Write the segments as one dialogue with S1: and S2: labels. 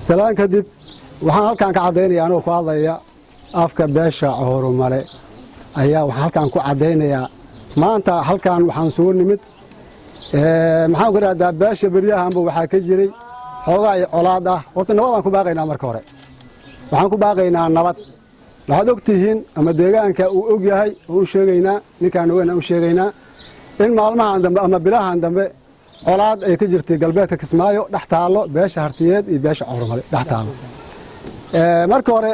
S1: salaan kadib waxaan halkan ka cadaynayaa anoo ku hadlaya afka beesha Coormale ayaa waxaan halkan ku cadaynayaa maanta halkan waxaan soo nimid maxaan ku raaddaa beesha bariyahanba waxaa ka jiray xoogaa colaad ah horta nabadaan ku baaqaynaa marka hore waxaan ku baaqaynaa nabad waxaad ogtihiin ama deegaanka uu og yahay oo u sheegaynaa ninkaan weyn u sheegaynaa in maalmahan dambe ama bilahan dambe colaad ay ka jirtay galbeedka Kismaayo dhex taalo beesha Hartiyeed iyo beesha Coormale dhex taalo marka hore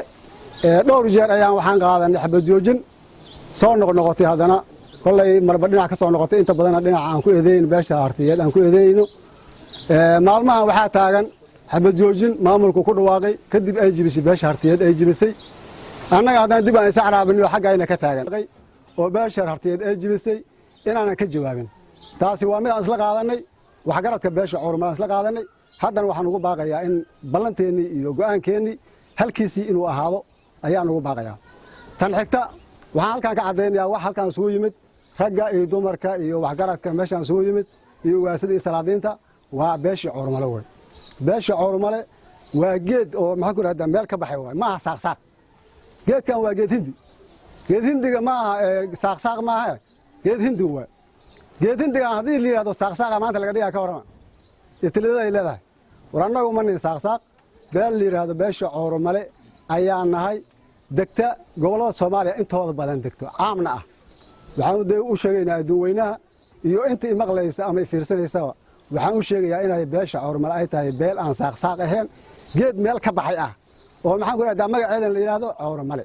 S1: dhowr jeer ayaan waxaan qaadanay xabad joojin soo noqotay hadana kollay marba dhinac ka soo noqotay inta badan dhinac aan ku eedeyn beesha Hartiyeed aan ku eedeyno maalmahan waxaa taagan xabad joojin maamulku ku dhawaaqay kadib ay jibisay beesha Hartiyeed ay jibisay annaga haddana dib aan is caraabino xaggayna ka taagan oo beesha Hartiyeed ay jibisay inaanan ka jawaabin taasi waa mid aan isla qaadanay wax garadka beesha Coormale isla qaadanay haddana waxaan ugu baaqayaa in ballanteeni iyo go'aankeeni halkiisii inuu ahaado ayaan ugu baaqayaa tan xigta waxaan halkan ka cadaynayaa wax halkan soo yimid ragga iyo dumarka iyo wax garadka meeshan soo yimid iyo ugaasada iyo salaadiinta waa beesha Coormale way beesha Coormale waa geed oo maxaa ku raaddaa meel ka baxay way ma aha saaqsaaq geedkan waa geed hindi geed hindiga ma aha saaqsaaq ma aha geed hindi way geed hindiga haddii la yiraahdo saaqsaaqa maanta laga dhigaa ka warama iftilada ay leedahay war annagu ma nin saaqsaaq beel la yiraahdo beesha Coormale ayaa nahay degta gobolada Soomaaliya intooda badan degto caamna ah waxaan u sheegaynaa dadweynaha iyo inta maqlaysa ama fiirsanaysa waxaan u sheegayaa inay beesha Coormale ay tahay beel aan saaqsaaq ahayn geed meel ka baxay ah oo maxaan ku raaddaa magaceeda la yiraahdo Coormale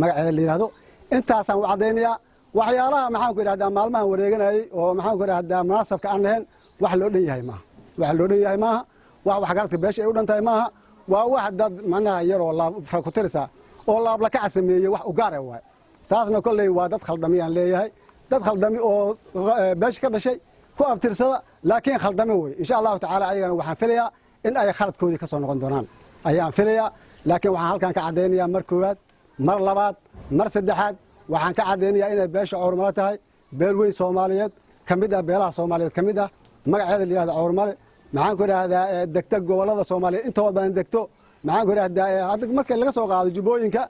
S1: magaceeda la yiraahdo intaasaan u cadaynayaa waxyaalaha maxaan ku raaddaa maalmahan wareeganayay oo maxaan ku raaddaa munaasabka aan lahayn wax loo dhan yahay maaha wax loo dhan yahay maaha wax garadka beesha ay u dhantahay maaha waa wax dad macnaha yaroo laab ku tirisa oo laab la ka sameeyay wax u gaar ah waay taasna kollay waa dad khaldami aan leeyahay dad khaldami oo beesha ka dhashay ku abtirsada laakiin khaldami way insha Allah taala ayagana waxaan filayaa in ay khaladkoodii ka soo noqon doonaan ayaan filayaa laakiin waxaan halkan ka cadaynayaa mar koowaad mar labaad mar saddexaad waxaan ka cadaynayaa inay beesha Coormale tahay beel weyn Soomaaliyeed kamid ah beelaha Soomaaliyeed kamid ah magaceeda la yiraahdo Coormale maxaan ku raahdaa degta gobolada Soomaaliyeed intooda badan degto maxaan ku raahdaa hadda markii laga soo qaado jubooyinka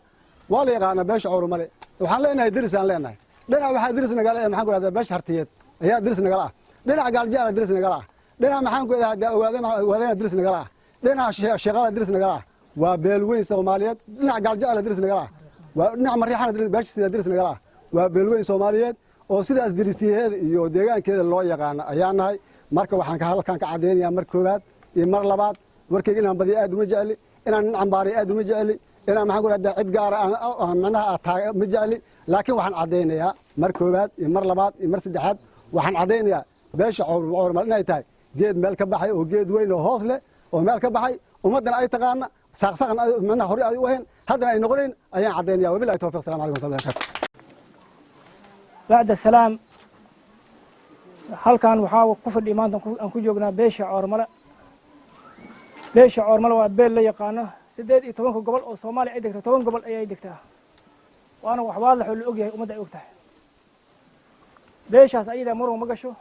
S1: waa la yaqaana beesha Coormale waxaan leenahay diris aan leenahay dhinac waxa diris nagal ah maxaan ku raahdaa beesha Hartiyeed ayaa diris nagal ah dhinac gaaljaal diris nagal ah dhinac maxaan ku raahdaa ogaadana diris nagal ah dhinac shaqada diris nagal ah waa beel weyn Soomaaliyeed dhinac gaaljaal diris nagal ah waa dhinac mariixana beesha diris nagal ah waa beel weyn Soomaaliyeed oo sidaas dirisiyeed iyo deegaankeeda loo yaqaan ayaa nahay marka waxaan ka halkan ka cadeynayaa mar koowaad iyo mar labaad warkayga inaan badiyo aad uma jecli inaan cambaariyo aad uma jecli inaan maxaan ku raahdaa cid gaar ah macnaha ma jecli laakiin waxaan cadeynayaa mar koowaad iyo mar labaad iyo mar saddexaad waxaan cadeynayaa beesha Coormale inay tahay geed meel ka baxay oo geed weyn oo hoos leh oo meel ka baxay ummadana ay taqaana saaqsaqan macnaha hore ay u ahayn haddana ay noqoneen ayaan cadeynayaa wabillahi tawfiiq assalamu alaykum wa rahmatullahi wa barakatuh
S2: بعد السلام halkan waxaa ku fadhiya maanta aan ku joognaa beesha Coormale beesha Coormale waa beel la yaqaano 18 gobol oo Soomaaliya ay degto 10 gobol ayay degtaa waana wax waadax oo la og yahay ummadda ay og tahay beeshaas ayada maro ma gasho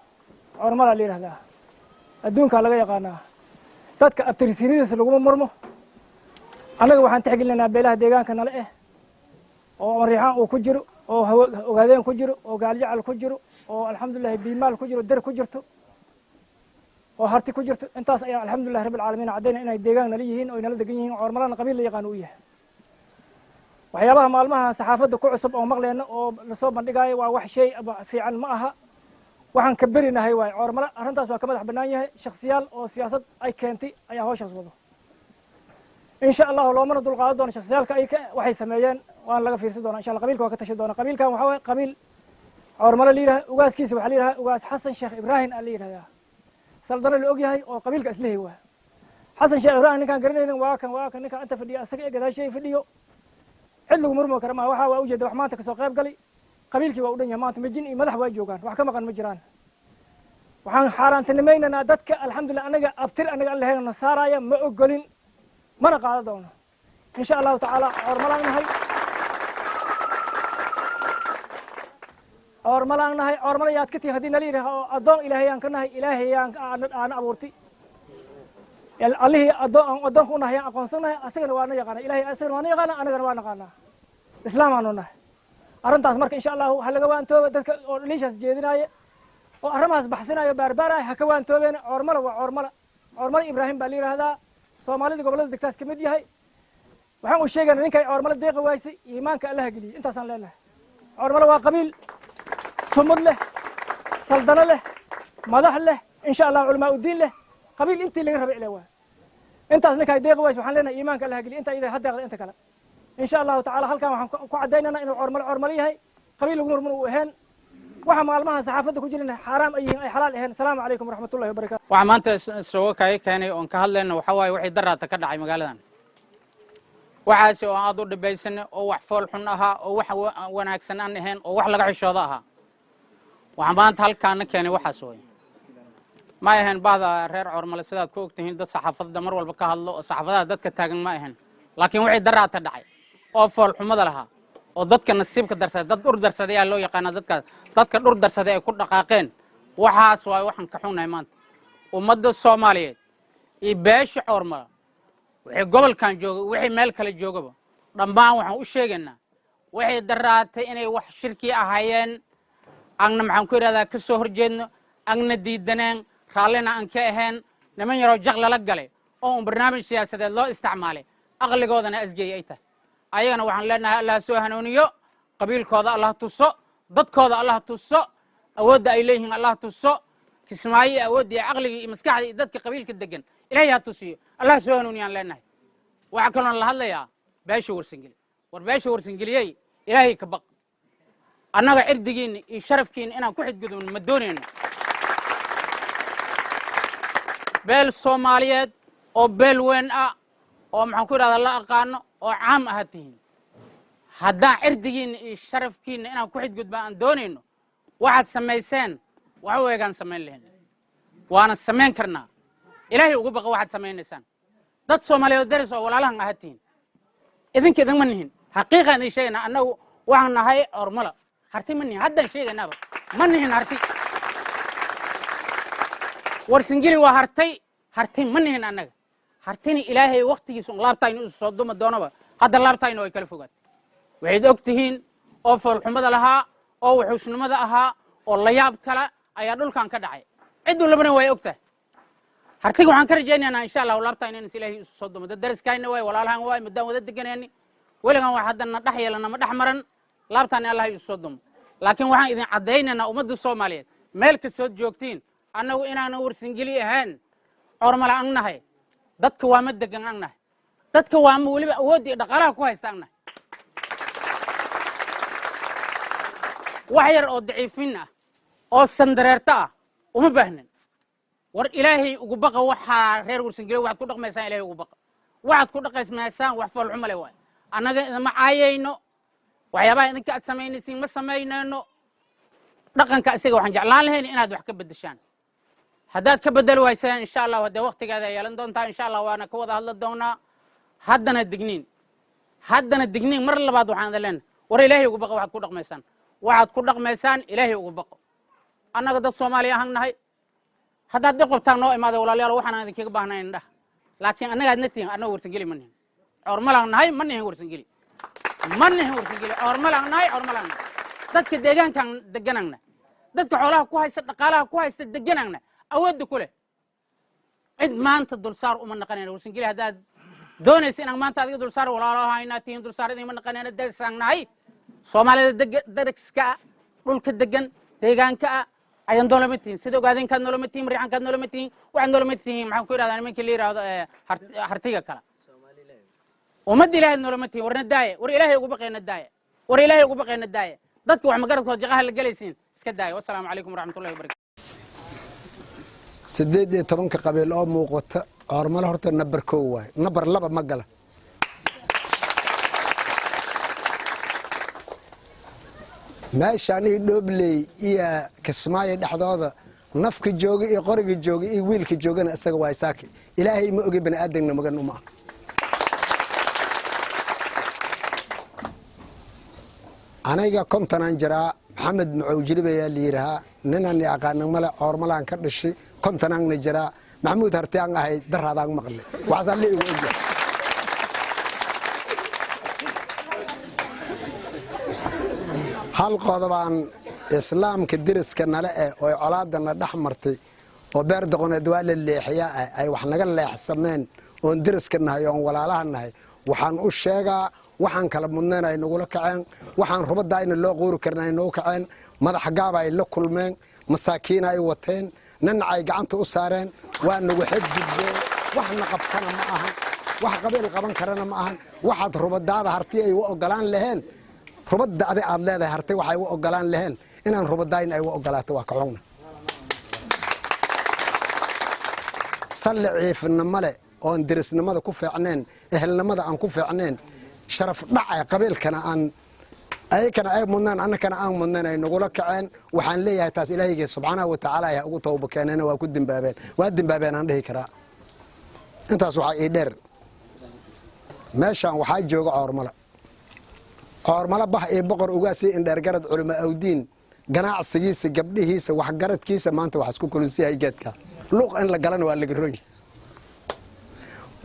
S2: Coormale la yiraahdaa adduunka laga yaqaanaa dadka abtirsiinadiisa lagu marmo anaga waxaan tixgelinaynaa beelaha deegaanka nala oo mariixaan uu ku jiro oo ogaadeen ku jiro oo gaaljacal ku jiro oo alxamdulillah biimaal ku jiro dar ku jirto oo harti ku jirto intaas ayaa alxamdulillah rabbil caalamiin cadayna inay deegaan nala yihiin oo nala degan yihiin Coormalena qabiil la yaqaan uu yahay waxyaabaha maalmaha saxaafadda ku cusub oo maqleena oo la soo bandhigayo waa wax shay fiican ma aha waxaan ka berinahay waay Coormale arrintaas waa ka madax bannaan yahay shakhsiyaal oo siyaasad ay keentay ayaa hawshaas wado إن شاء الله لو من دول قاعد دون شخصيات كأيك وحي سميان وأنا لقى في رصدنا إن شاء الله قبيل كوكتشف دونا قبيل كان وحوي قبيل عرمله ليها وقاس كيس وحليها وقاس حسن شيخ إبراهيم الليها سلطان الأوجي هاي وقبيل كأسله هو حسن شيخ إبراهيم كان قرنين واكن كان أنت في الدنيا أسكت كذا شيء في الدنيا حلو مرمو كرما وحا وأوجد رحماتك سوقيب قلي قبيلك وأودنيا ما تمجين مدح واجوكان وحكم كان مجران وحن حاران تنمين أنا دتك الحمد لله أنا أبتر أنا قال لها النصارى ما أقولين ما نقعد دونا إن شاء الله تعالى عرملنا هاي coormala aan nahay coormala yaad ka tihi haddii nala yidhaah oo addoon ilaahayaan ka nahay ilaahayaan aana abuurtay allihii addoonka u nahay yaan aqoonsannahay asagana waana yaqaana ilahay asagana waana yaqaana anagana waa naqaanaa islaamaanu nahay arrintaas marka insha allahu ha laga waantooba dadka oo dhaliishaas jeedinaaye oo arrimahaas baxsinaayo baarbaaraya ha ka waantoobeena coormala waa coormala ibraahim baa la yidhaahdaa soomaalida gobollada degtaas ka mid yahay waxaan u sheegaynaa ninkay coormala deeqa waysay iimaanka allaha geliyey intaasaan leenahay coormala waa qabiil sumud leh saldano leh madax leh insha allah culamaa udiin leh qabiil intii laga rabay ilaa waa intaas ninkay deeqa waysay waxaan leenahay iimaanka allaha geliy inta iyada ha deeqda inta kale insha allahu tacaala halkan waxaan ku caddaynanaa inuu coormalo yahay qabiil lagu murmur uu ahayn waxa maalmaha saxaafadda ku jirina xaaraam ay yihiin ay xalaal ahayn asalaamu calaykum waraxmatullahi wabarakaatu
S3: waxaa maanta isooga kaga keenay oon ka hadlayno waxaa waaye wixii daraata ka dhacay magaaladan waxaasi oo aad u dhibaysanay oo wax fool xun ahaa oo wax wanaagsan aan ahayn oo wax laga xishoodo ahaa waxaa maanta halkaana keenay waxaas way ma ahayn bahda reer coormale sidaad ku ogtihiin dad saxaafadda mar walba ka hadlo oo saxaafadaha dadka taagan ma ahayn laakiin wixii daraata dhacay oo fool xumada lahaa oo dadka nasiibka darsaday dad dhur darsaday ayaa loo yaqaanaa dadka dhur darsaday ay ku dhaqaaqeen waxaas waay waxaan ka xunnahay maanta ummadda soomaaliyeed iyo beesha coormala wixii gobolkan jooga wixii meel kale joogaba dhammaan waxaan u sheegaynaa waxay daraatay inay wax shirki ahaayeen agna maxaan ku idhahdaa ka soo horjeedno agna diidaneen raallina aan ka ahayn niman yaroo jaq lala galay oo un barnaamij siyaasadeed loo isticmaalay aqligoodana asgeey ay tahay ayagana waxaan leenahay allah soo hanuuniyo qabiilkooda allah tuso dadkooda allah tuso awoodda ay leeyihiin allah tuso kismaayo awoodda iyo caqliga iyo maskaxda iyo dadka qabiilka degan ilaahay ha tusiyo allah soo hanuuniyaan leenahay waxaa kaloona la hadlayaa beesha warsangeli war beesha warsangeliyey ilaahay ka baq annaga cirdigiinna iyo sharafkiinna inaan ku xidgudubno ma doonayno beel soomaaliyeed oo beel weyn ah oo maxaan ku idhahdaa la aqaano oo caam aha tihiin haddaan cirdigiinna iyo sharafkiinna inaan ku xidgudba aan doonayno waxaad samayseen wax u eegaan samayn lahayn waana samayn karnaa ilaahay uga baqa waxaad samaynaysaan dad soomaaliyeed daris oo walaalahan aha tihiin idinka idinma nihin xaqiiqaan idin sheegaynaa annagu waxaan nahay coormala harti ma nihin haddaan sheegaynaaba ma nihin harti warsangeli waa harti ma nihin annaga hartina ilaahay waktigiisa un laabtaynu isu soo duma doonaba hadda laabtaynu ay kala fogaatay waxayd og tihiin oo foolxumada lahaa oo wuxuushnimada ahaa oo layaab kale ayaa dhulkan ka dhacay cidduu labana way og tahay hartiga waxaan ka rajaynaynaa insha allahu laabtaynu inas ilaahay isu soo dumo dad dariskayna waay walaalahan waay muddaan wada deganayni weligan wax haddana dhex yeelana ma dhex maran laabtayna allah isu soo dumo laakiin waxaan idin caddaynaynaa ummadda soomaaliyeed meel kastood joogtiin annagu inaanu warsangeli ahayn coormala ang nahay dadka waa ma degan ang nahay dadka waa ma weliba awoodda iyo dhaqaalaha ku haysta ang nahay wax yar oo daciifin ah oo sandareerto ah uma baahnan war ilaahay ugu baqa waxaa reer warsangeli waxaad ku dhaqmaysaan ilaahay ugu baqa waxaad ku dhaqaysmaysaan wax foolxumo leh waay annaga idama caayayno waxyaabaha idinka aad samaynaysiin ma samaynayno dhaqanka isaga waxaan jeclaan lahayn inaad wax ka beddeshaan haddaad ka beddeli waysaan insha allahu haddee waktigeeda yeelan doontaa insha allah waana ka wada hadla doonaa haddana digniin mar labaad waxaan idin leenahay war ilaahay ugu baqa waxaad ku dhaqmaysaan ilaahay ugu baqo annaga dad soomaaliya ahaan nahay haddaad dhib qabtaan noo imaada walaalayaal waxaan idinkaga baahnay indhaha laakiin annagaad na tihin annaga warsangeli ma nihin coormalaan nahay ma nihin warsangeli coormalaan nahay dadka deegaankan deganangna dadka xoolaha ku haysta dhaqaalaha ku haysta deganangna awoodda ku leh cid maanta dulsaar uma naqanayna warsangeli haddaad doonaysa inaan maanta adiga dulsaar walaalaha inaad tihiin dulsaar idinma naqanayna darisaan nahay soomaalida dariska ah dhulka degan deegaanka ah ayaan noolama tihiin sida ogaadeenkaad noolama tihiin mariixankaad noolama tihiin waxaad noolama tihiin maxaan ku idhahdaa nimankii la yidhaahdo hartiga kale ummadda ilaahay noolama tihiin warna daaya war ilaahay ugu baqayna daaya dadka wax magaradkood jaqaha la gelaysiin iska daaya wassalaamu calaykum waraxmatullahi wabarakatu
S4: 18 qabiil oo muuqata coormale horta nabar 1 waay nabar 2 ma gala meeshaan ii dhoobley iyo kismaayo dhexdooda nafka jooga iyo qoriga jooga iyo wiilka joogana isaga waay saaki ilaahay ma ogi bani aadamna magan uma aniga kontanaan jiraa maxamed macowjilib ayaa layidhahaa ninaan aqaanin male coormalaan ka dhashay kontanaanna jiraa maxamuud harti aan ahay daraadaan maqle waxaasaa la igu ogyahay hal qodobaan islaamka deriska nale oo colaadana dhex martay oo beer doqoneed waa la leexiyaa ay wax naga leexsameen oon deriska nahay oon walaalaha nahay waxaan u sheegaa waxaan kala mudnayn ay nagula kaceen waxaan rubaddaa ina loo quuri karin ay nagu kaceen madax gaaba ay la kulmeen masaakiina ay wateen ninacay gacanta u saareen waa nagu xadgudbeen waxna qabtana ma ahan wax qabiil qaban karana ma ahan waxaad rubadaada harti ay u ogolaan laheen rubadda adi aad leedahay harti waxay u ogolaan laheen inaan rubadaayn ay u ogolaato waa kacogna salli ciifnimo leh oon derisnimada ku fiicneen ehelnimada aan ku fiicneen sharaf dhaca qabiilkana aan ayakana ay mudnaan annakana aan mudnayn ay nagula kaceen waxaan leeyahay taas ilaahayga subxaanahu wa tacaala ayaa ugu tawba keeneena waa ku dembaabeen aan dhihi karaa intaas waxaa ii dheer meeshaan waxaa jooga coormala bah iyo boqor ugaasii indheergarad culimo awdiin ganacsigiisa gabdhihiisa waxgaradkiisa maanta wax isku kulinsiyahay geedka luuq in la galana waa laga roy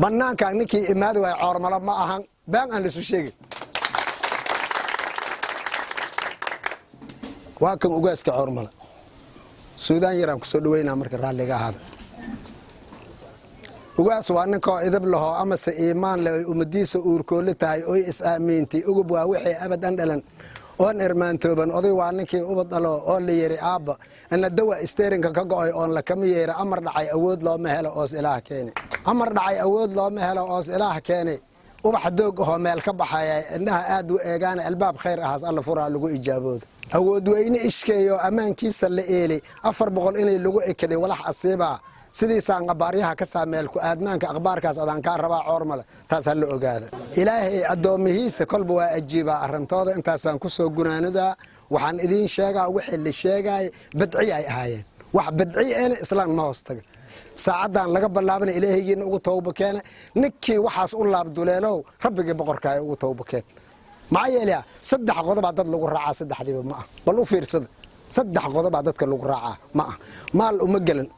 S4: bannaankaa ninkii imaadi waaya coormala ma ahan baan aan laisu sheegay waa kan ugaaska coormala suudaan yaraan kusoo dhaweynaa marka raalliga ahaada ugaas waa ninkoo idab lahoo amase iimaan leh oy ummadiisa uurkoole tahay oy is-aamiintay ugub waa wixii abad an dhalan oon irmaantooban oday waa ninkii ubad dhalo oo la yidhi aabba ina dawa isteerinka ka go'oy oon lakama yeera amar dhacay awood looma helo oos ilaah keene amar dhacay awood looma helo oos ilaah keene ubax doog ahoo meel ka baxaya indhaha aad u eegaana albaab khayr ahaas alla furaa lagu ijaabooda awood weyne ishkeeyo ammaankiisa la eeli 400 inay lagu ekaday walax asiibaa sidiisaan qabaaryaha ka saameelku aadnaanka akhbaarkaas adaan kaa rabaa coormale taas ha la ogaada ilaahay addoomihiisa kolba waa ajiibaa arrintooda intaasaan ku soo gunaanidaa waxaan idiin sheegaa wixii la sheegaay badci ay ahaayeen wax badci eena islaan ma hoostaga saacaddan laga bilaabana ilaahaygiina ugu tawba keena ninkii waxaas u laabduleelow rabbigii boqorka ay ugu tawba keen maxaa yeelaya 3 qodobaa dad lagu raacaa saddexdiiba ma ah bal u fiirsada 3 qodobaa dadka lagu raacaa ma ah maal uma gelan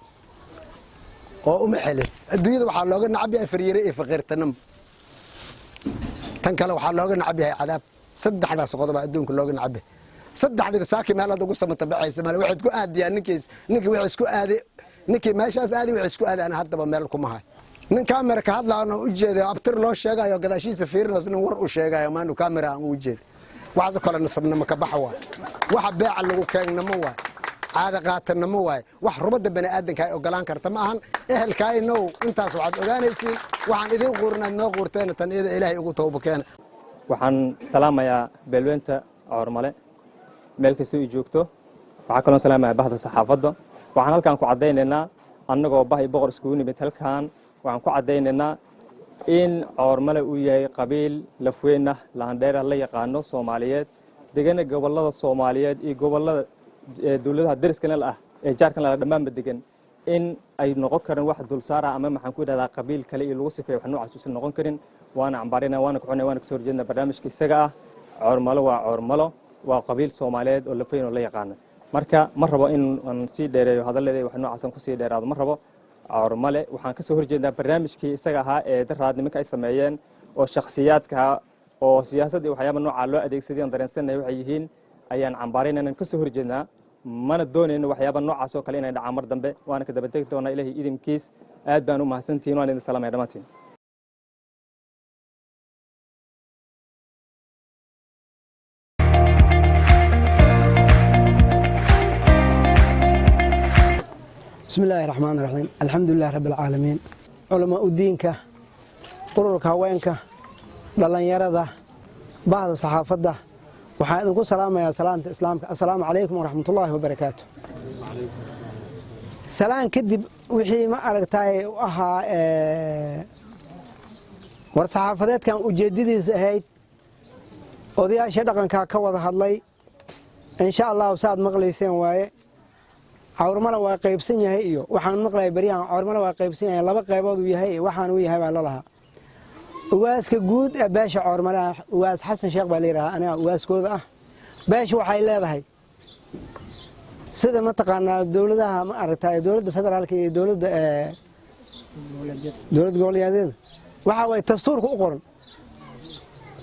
S4: oo uma xelin adduunyada waxaa looga nacab yahay fariire iyo faqiirtanimo tan kale waxaa looga nacab yahay cadaab 3daas qodobaa adduunka looga nacab yahay 3diiba saaki meelaad ugu samata baxaysa male waxaad ku aadiyaan ninkii wixii isku aaday ninkii meeshaas aaday wixii isku aaday ana haddaba meel kuma hay nin kaamera ka hadlaana u jeeday abtir loo sheegayo gadaashiisa fiirinays nin war u sheegayo maanu kaamera aan u jeed waxaas kale nasabnimo ka bax waay waxa beeca lagu keengnamo waay caada qaatanimo waay wax rubada bani aadanka ay ogolaan karta ma ahan ehelkaaynow intaas waxaad ogaanaysiin waxaan idiin quurinaad noo quurteen tan iyada ilaahay ugu tawba keena
S5: waxaan salaamayaa beelweynta coormale meel kastoo ii joogto waxaa kaloo salaamayaa bahda saxaafadda waxaan halkaan ku caddaynaynaa annagoo bah iyo boqor iskugu nimid halkaan waxaan ku caddaynaynaa in coormale uu yahay qabiil lafweynah laandheera la yaqaano soomaaliyeed degana gobollada soomaaliyeed iyo gobollada dowladaha deriskana ah ee jaarkan la dhammaanba degan in ay noqon karin wax dulsaar ah ama maxaan ku yidhahdaa qabiil kale iyo lagu sifeeyo wax noocaas uusan noqon karin waana cambaarina waana kuxunay waana kasoo horjeedna barnaamijka isaga ah coormalo waa coormalo waa qabiil soomaaliyeed oo lafweyn oo la yaqaano marka ma rabo in aan sii dheereeyo hadalleeda wax noocaasan kusii dheeraado ma rabo coormale waxaan kasoo horjeednaa barnaamijkii isaga ahaa ee daraad nimanka ay sameeyeen oo shakhsiyaadka oo siyaasadda iyo waxyaaba noocaa loo adeegsaday aan dareensanay waxay yihiin ayaan cambaaraynaynaan kasoo horjeednaa mana doonayno waxyaaba noocaas oo kale inay dhacaan mar dambe waana ka daba tegi doonaa ilaahay idinkiis aad baan u mahadsantihiin waan idin salaamaya dhammaantiin
S6: بسم الله الرحمن الرحيم الحمد لله رب العالمين علماء الدينك قررك هوينك dhalinyarada bahda saxaafadda waxaan idinku salaamayaa salaanta islaamka assalaamu calaykum waraxmatullaahi wabarakaatu salaan kadib wixii ma aragtay u ahaa war saxaafadeedkan ujeedadiisa ahayd odayaasha dhaqanka ka wada hadlay insha Allah saad maqlayseen waaye coormale waa qaybsan yahay iyo waxaan maqlay bariyan coormale waa qaybsan yahay laba qaybood uu yahay waxaan uu yahay baa la lahaa ugaaska guud ee beesha coormale ugaas xasan sheekh baa la yiraahdaa aniga ugaaskooda ah beesha waxay leedahay sida mataqaanaa dowladaha ma aragtay dowladda federaalka iyo dowlad goboleedyada waxa way dastuurka u qoran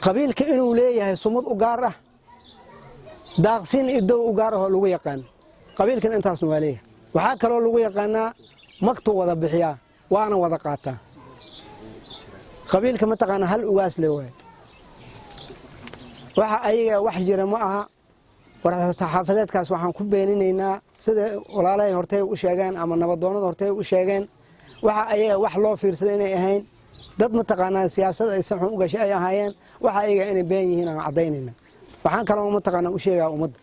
S6: qabiilka inuu leeyahay sumad u gaar ah daaqsin idow u gaar ah oo lagu yaqaan qabiilkan intaasna waa leeyahay waxaa kaloo lagu yaqaanaa magtu wada bixiyaa waana wada qaataa qabiilka mataqaanaa hal ugaas le waay waxa ayaga wax jira ma aha war-saxaafadeedkaas waxaan ku beeninaynaa sida walaalahay hortay u sheegeen ama nabadoonnada hortay u sheegeen waxa ayaga wax loo fiirsaday inay ahayn dad mataqaanaa siyaasad ay saxun u gashay ay ahaayeen waxa ayaga inay been yihiin aan caddaynayna waxaan kaloo mataqaanaa u sheegaa ummadda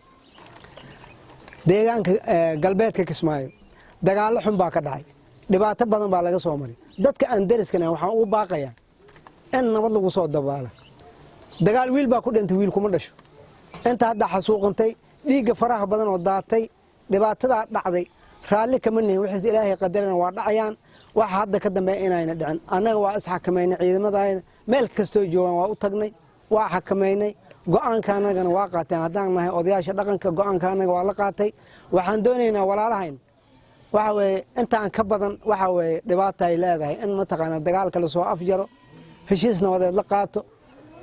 S6: deegaanka galbeedka Kismaayo dagaallo xun baa ka dhacay dhibaato badan baa laga soo maray dadka aan deriskana waxaan ugu baaqayaa in nabad lagu soo dabaalo dagaal wiil baa ku dhintay wiil kuma dhasho inta hadda xasuuqantay dhiigga faraha badan oo daatay dhibaatada dhacday raalli kama nihin wixii Ilaahay qadarana waa dhacayaan wax hadda ka dambeeya inayna dhicin annaga waa is xakameynay ciidamadayna meel kasto joogan waa u tagnay waa xakameynay go'aankaanagana waa qaateen haddaan nahay odayaasha dhaqanka go'aankaanaga waa la qaatay waxaan doonaynaa walaalahayn waxa weeye intaan ka badan waxa weeye dhibaato ay leedahay in mataqaanaa dagaalka la soo afjaro heshiis nabadeed la qaato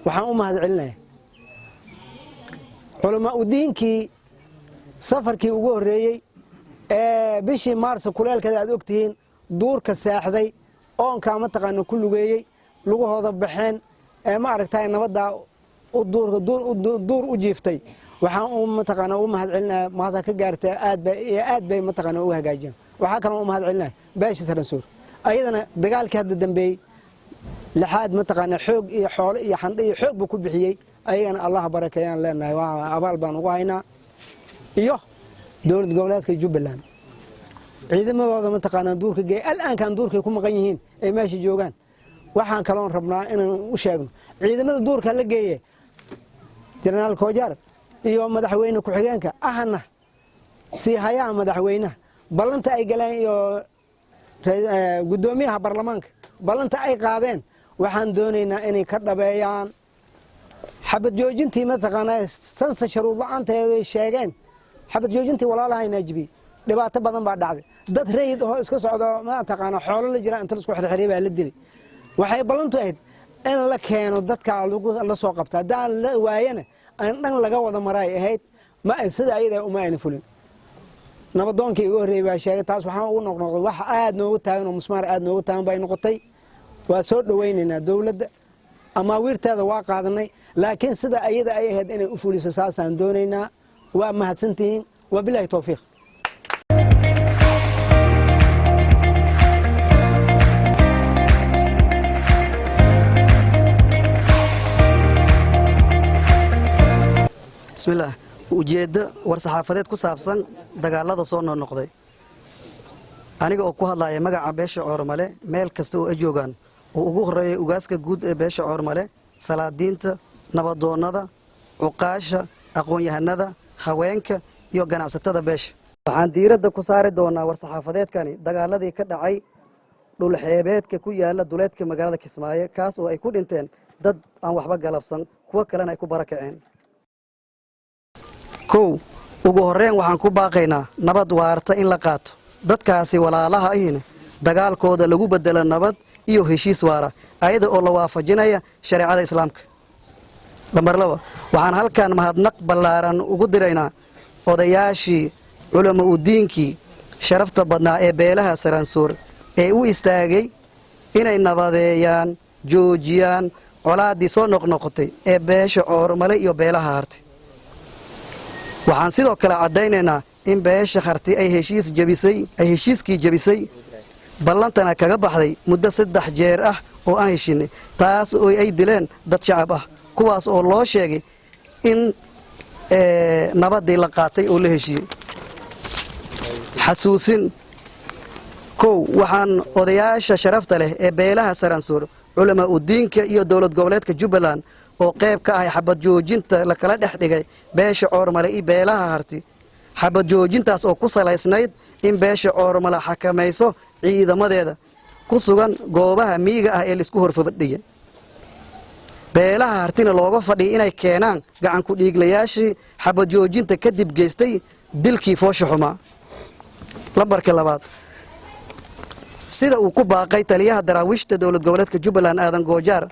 S6: waxaan u mahadcelinayaa culamaa u diinkii safarkii ugu horeeyay ee bishii Maarso kuleelkeeda aad ogtihiin duurka saaxday oonka mataqaanaa ku lugeeyay lugahooda baxeen ee ma aragtay nabadda duur u jiiftay waxaan u mataqaanaa u mahadcelinayaa maanta ka gaartay aad bay mataqaanaa u hagaajiyeen waxa kale oo u mahadcelinayaa beesha Saransuur ayadana dagaalkii hadda dambeeyay lixaad mataqaanaa xoog iyo xoolo iyo xandho iyo xoog buu ku bixiyay ayagana Allah barakeeyaan leenahay waa abaal baan ugu haynaa iyo dowlad goboleedka Jubbaland ciidamadooda mataqaanaa duurka geey al'aankan duurka ku maqan yihiin ay meesha joogaan waxaan kaloon rabnaa inaan u sheegno ciidamada duurka la geeyay General Kojar iyo madaxweyne ku-xigeenka ahna si hayaa madaxweynaha ballanta ay galeen iyo gudoomiyaha baarlamaanka ballanta ay qaadeen waxaan doonaynaa inay ka dhabeeyaan xabad joojintii mataqaanaa sansa shuruud la'aanteeda sheegeen xabad joojintii walaalahay naajibi dhibaato badan baa dhacday dad reeyid oo iska socdo mataqaanaa xoolo la jira inta isku xirxiray baa la dilay waxay ballantu ahayd in la keeno dadka la soo qabta hadaan la waayana aan dhan laga wada maray ahayd ma sida ayada uma ayna fulin nabadoonkii ugu horeeyay baa sheegay taas waxaan ugu noqnoqday wax aad noogu taagan oo musmaar aad noogu taagan bay noqotay waa soo dhaweynaynaa dawladda ama wiirteeda waa qaadanay laakiin sida ayada ay ahayd inay u fuliso saasaan doonaynaa waa mahadsantihiin wabillahi tawfiiq
S7: bismillaah ujeedda war-saxaafadeed ku saabsan dagaalada soo noqnoqday aniga oo ku hadlaya magaca beesha Coormale meel kasta oo ay joogaan oo ugu horeeyay ugaaska guud ee beesha Coormale salaadiinta nabadoonnada cuqaasha aqoon-yahanada haweenka iyo ganacsatada beesha waxaan diiradda ku saari doonaa war-saxaafadeedkani dagaaladii ka dhacay dhul xeebeedka ku yaala duleedka magaalada Kismaayo kaas oo ay ku dhinteen dad aan waxba galabsan kuwa kalena ay ku barakaceen ugu horreyn waxaan ku baaqaynaa nabad waarta in la qaato dadkaasi walaalaha ahina dagaalkooda lagu bedelo nabad iyo heshiis waara ayada oo la waafajinaya shariicada islaamka lambar 2 waxaan halkan mahadnaq ballaaran ugu diraynaa odayaashii culamo u diinkii sharafta badnaa ee beelaha Saransuur ee u istaagay inay nabadeeyaan joojiyaan colaadii soo noqnoqotay ee beesha Coormale iyo beelaha harti waxaan sidoo kale cadaynaynaa in beesha harti ay heshiiskii jabisay ballantana kaga baxday muddo 3 jeer ah oo aan heshinay taas oo ay dileen dad shacab ah kuwaas oo loo sheegay in nabadii la qaatay oo la heshiyay xasuusin waxaan odayaasha sharafta leh ee beelaha Saransuur culama u diinka iyo dowlad goboleedka Jubbaland oo qayb ka ah xabad joojinta la kala dhex dhigay beesha Coormale iyo beelaha harti xabad joojintaas oo ku salaysnayd in beesha Coormale xakamayso ciidamadeeda ku sugan goobaha miyiga ah ee la isku horfadhiyay beelaha hartina looga fadhiyay inay keenaan gacan ku dhiiglayaashii xabad joojinta kadib geystay dilkii foosha xumaa. lambarka labaad, sida uu ku baaqay taliyaha daraawiishta dowlad goboleedka Jubbaland Aadan Goojaar,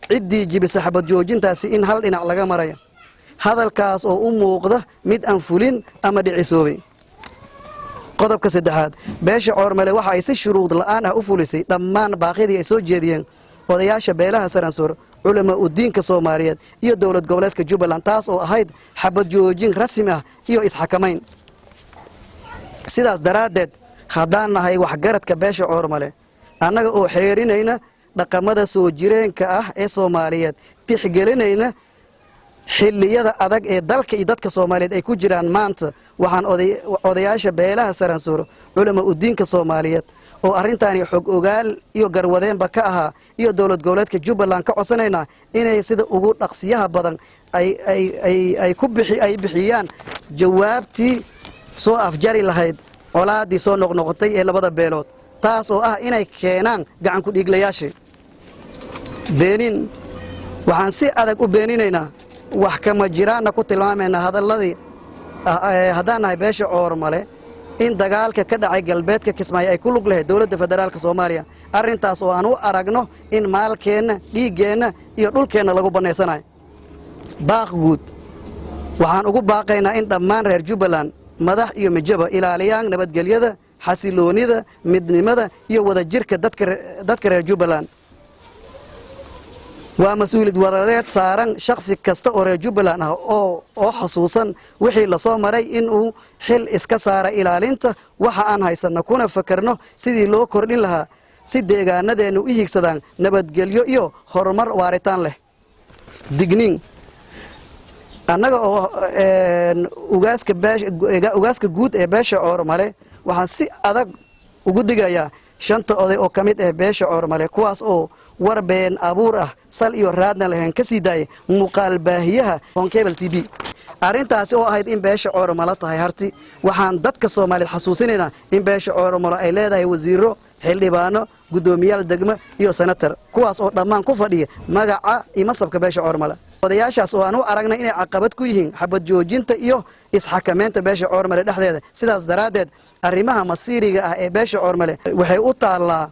S7: ciddii jibisa xabad joojintaasi in hal dhinac laga marayo, hadalkaas oo u muuqda mid aan fulin ama dhicisoobay. qodobka saddexaad, beesha Coormale waxa ay si shuruud la'aan ah u fulisay dhammaan baaqyadii ay soo jeediyeen odayaasha beelaha Saransoor, culama u diinka Soomaaliyeed iyo dowlad goboleedka Jubbaland, taas oo ahayd xabad joojin rasmi ah iyo isxakamayn. sidaas daraaddeed haddaan nahay waxgaradka beesha Coormale, annaga oo xeerinayna dhaqamada soo jireenka ah ee Soomaaliyeed, tixgelinayna xilliyada adag ee dalka iyo dadka Soomaaliyeed ay ku jiraan maanta, waxaan odayaasha beelaha Saransoor, culama u diinka Soomaaliyeed oo arrintaani xog ogaal iyo garwadeenba ka ahaa iyo dowlad goboleedka Jubbaland ka codsanaynaa inay sida ugu dhaqsiyaha badan ay bixiyaan jawaabtii soo afjari lahayd colaadii soo noqnoqotay ee labada beelood, taas oo ah inay keenaan gacan ku dhiiglayaashii. beenin, waxaan si adag u beeninaynaa, wax kama jiraanna ku tilmaamaynaa hadalladii haddaan nahay beesha Coormale in dagaalka ka dhacay galbeedka Kismaayo ay ku lug lahayd dowladda federaalka Soomaaliya, arrintaas oo aan u aragno in maalkeenna, dhiiggeenna iyo dhulkeenna lagu bannaysanayo. baaq guud, waxaan ugu baaqaynaa in dhammaan reer Jubbaland, madax iyo mijaba, ilaaliyaan nabadgelyada, xasiloonida, midnimada iyo wadajirka dadka reer Jubbaland. waa mas-uuliyad waradeed saaran shakhsi kasta oo reer Jubbaland ah oo xasuusan wixii la soo maray in uu xil iska saara ilaalinta waxa aan haysanno, kuna fakarno sidii loo kordhin lahaa si deegaanadeennu u hiigsadaan nabadgelyo iyo horumar waaritaan leh. digniin, annaga oo ugaaska guud ee beesha Coormale waxaan si adag ugu digayaa 5 oday oo ka mid ah beesha Coormale, kuwaas oo war been abuur ah sal iyo raadna lahayn ka sii daayay muuqaal baahiyaha on cable TV. arrintaasi oo ahayd in beesha Coormale tahay harti, waxaan dadka Soomaaliyeed xasuusinaynaa in beesha Coormale ay leedahay wasiiro, xildhibaano, gudoomiyaal degmo iyo senator, kuwaas oo dhammaan ku fadhiya magaca iyo masabka beesha Coormale. odayaashaas oo aan u aragnay inay caqabad ku yihiin xabad joojinta iyo isxakameynta beesha Coormale dhexdeeda. sidaas daraaddeed arrimaha masiiriga ah ee beesha Coormale waxay u taallaa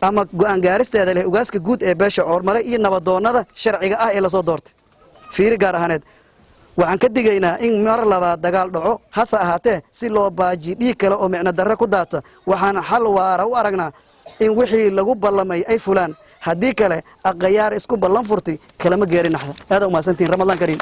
S7: ama go'aan gaaristeeda leh ugaaska guud ee beesha Coormale iyo nabadoonnada sharciga ah ee la soo doortay. fiiri gaar ahaaneed, waxaan ka digaynaa in mar labaad dagaal dhaco, hase ahaatee si loo baaji dhiig kale oo micno darre ku daata, waxaan xal waara u aragnaa in wixii lagu ballamay ay fulaan, haddii kale aqayaar isku ballan furtay kalama geeri naxda. aad u mahadsantihiin. Ramadaan kariim.